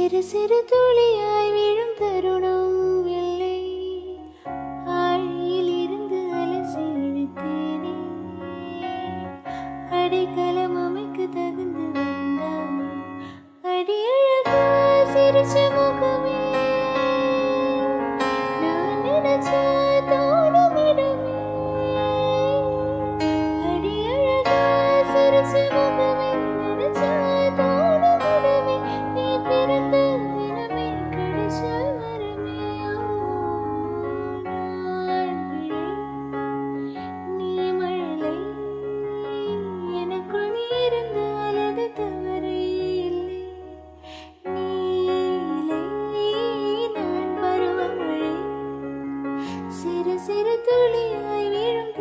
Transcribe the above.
சிறு சிறு துளியாய் விழும் தருணம் இல்லை. ஆழியில் இருந்து அலசி இழுத்தேனே, அடைக்கலம் அமைக்க தகுந்து வந்தாய். அடி அழகா சிரிச்ச முகமே, நான் நினைச்சா தோணும் இடமே. அடி அழகா சிரிச்ச முகமே, நினைச்சா தோணும் இடமே. நீ பிறந்த தினமே கிடைச்ச வரமே. நான் பிழை, நீ மழலை, எனக்குள் நீ இருந்தால் அது தவறே இல்லை. நீலை, நான் பருவமழை, சிறு சிறு துளியாய் விழும்